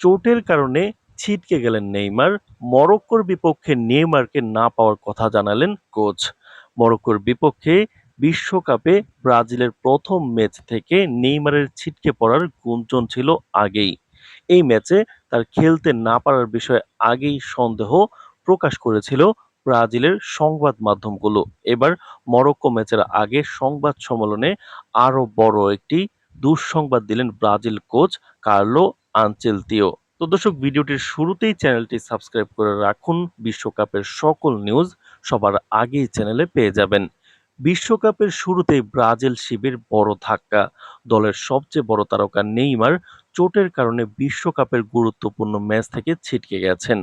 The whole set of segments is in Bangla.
চোটের কারণে ছিটকে গেলেন নেইমার। মরক্কোর বিপক্ষে নেইমারকে না পাওয়ার কথা জানালেন কোচ। মরক্কোর বিপক্ষে বিশ্বকাপে ব্রাজিলের প্রথম ম্যাচ থেকে নেইমারের ছিটকে পড়ার গুঞ্জন ছিল আগেই। এই ম্যাচে তার খেলতে না পারার বিষয়ে আগেই সন্দেহ প্রকাশ করেছিল ব্রাজিলের সংবাদ মাধ্যমগুলো। এবার মরক্কো ম্যাচের আগে সংবাদ সম্মেলনে আরো বড় একটি দুঃসংবাদ দিলেন ব্রাজিল কোচ কার্লো আনচেলত্তিও। তো দর্শক, ভিডিওটির শুরুতেই চ্যানেলটি সাবস্ক্রাইব করে রাখুন। বিশ্বকাপের সকল নিউজ সবার আগেই চ্যানেলে পেয়ে যাবেন। বিশ্বকাপের শুরুতেই ব্রাজিল শিবির বড় ধাক্কা। দলের সবচেয়ে বড় তারকা নেইমার চোটের কারণে বিশ্বকাপের গুরুত্বপূর্ণ ম্যাচ থেকে ছিটকে গেছেন।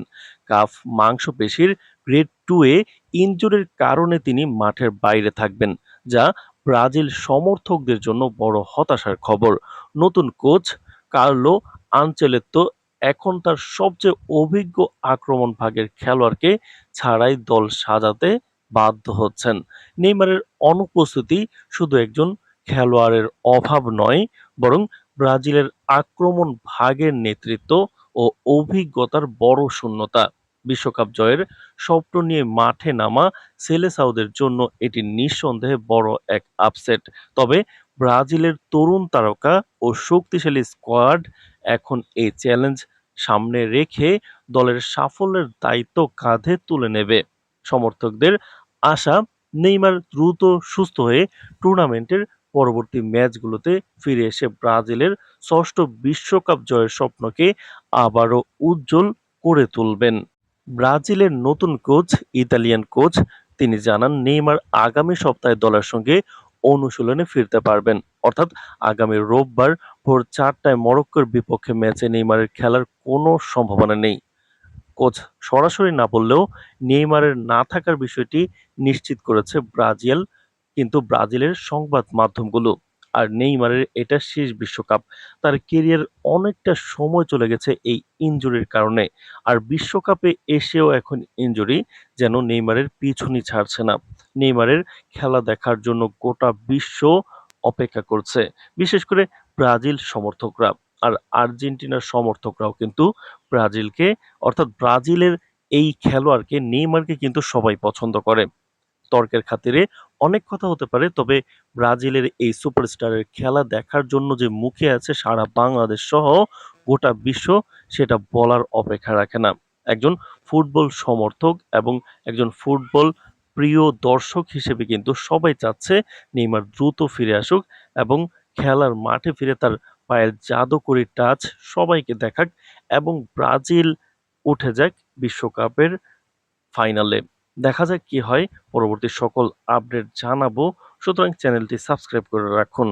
কাফ মাংসপেশির গ্রেড 2 এ ইনজুরির কারণে তিনি মাঠের বাইরে থাকবেন, যা ব্রাজিল সমর্থকদের জন্য বড় হতাশার খবর। নতুন কোচ কার্লো আনচেলত্তি এখন তার সবচেয়ে অভিজ্ঞ আক্রমণ ভাগের খেলোয়াড়কে ছাড়াই দল সাজাতে বাধ্য হচ্ছেন। নেইমারের অনুপস্থিতি শুধু একজন খেলোয়াড়ের অভাব নয়, বরং ব্রাজিলের আক্রমণ ভাগের নেতৃত্ব ও অভিজ্ঞতার বড় শূন্যতা। বিশ্বকাপ জয়ের স্বপ্ন নিয়ে মাঠে নামা সেলেসাওদের জন্য এটি নিঃসন্দেহে বড় এক আপসেট। তবে ব্রাজিলের তরুণ তারকা ও শক্তিশালী স্কোয়াড এখন এই চ্যালেঞ্জ সামনে রেখে দলের সাফল্যের দায়িত্ব কাঁধে তুলে নেবে। সমর্থকদের আশা, নেইমার দ্রুত সুস্থ হয়ে টুর্নামেন্টের পরবর্তী ম্যাচগুলোতে ফিরে এসে ব্রাজিলের ষষ্ঠ বিশ্বকাপ জয়ের স্বপ্নকে আবারও উজ্জ্বল করে তুলবেন। ব্রাজিলের নতুন কোচ, ইতালিয়ান কোচ, তিনি জানান নেইমার আগামী সপ্তাহে দলের সঙ্গে অনুশীলনে ফিরতে পারবেন। অর্থাৎ আগামী রোববার ভোর 4টায় মরক্কোর বিপক্ষে ম্যাচে নেইমারের খেলার কোনো সম্ভাবনা নেই। কোচ সরাসরি না বললেও নেইমারের না থাকার বিষয়টি নিশ্চিত করেছে ব্রাজিলের সংবাদ মাধ্যমগুলো। আর নেইমারের এটা শেষ বিশ্বকাপ। তার কেরিয়ার অনেকটা সময় চলে গেছে এই ইনজুরির কারণে। আর বিশ্বকাপে এসেও এখন ইনজুরি যেন নেইমারের পিছুনি ছাড়ছে না। নেইমারের খেলা দেখার জন্য গোটা বিশ্ব অপেক্ষা করছে, বিশেষ করে ব্রাজিল সমর্থকরা। আর আর্জেন্টিনার সমর্থকরাও কিন্তু ব্রাজিলকে, অর্থাৎ ব্রাজিলের এই খেলোয়াড়কে, নেইমারকে কিন্তু সবাই পছন্দ করে। তর্কের খাতিরে অনেক কথা হতে পারে, তবে ব্রাজিলের এই সুপারস্টারের খেলা দেখার জন্য যে মুখে আছে সারা বাংলাদেশ সহ গোটা বিশ্ব, সেটা বলার অপেক্ষা রাখে না। একজন ফুটবল সমর্থক এবং একজন ফুটবল প্রিয় দর্শক হিসেবে কিন্তু সবাই চাচ্ছে নেইমার দ্রুত ফিরে আসুক এবং খেলার মাঠে ফিরে তার পায়ের জাদুকরি টাচ সবাইকে দেখাক এবং ব্রাজিল উঠে যাক বিশ্বকাপের ফাইনালে। দেখা যাক কি হয়। পরবর্তী সকল আপডেট জানাবো। সুতরাং চ্যানেলটি সাবস্ক্রাইব করে রাখুন।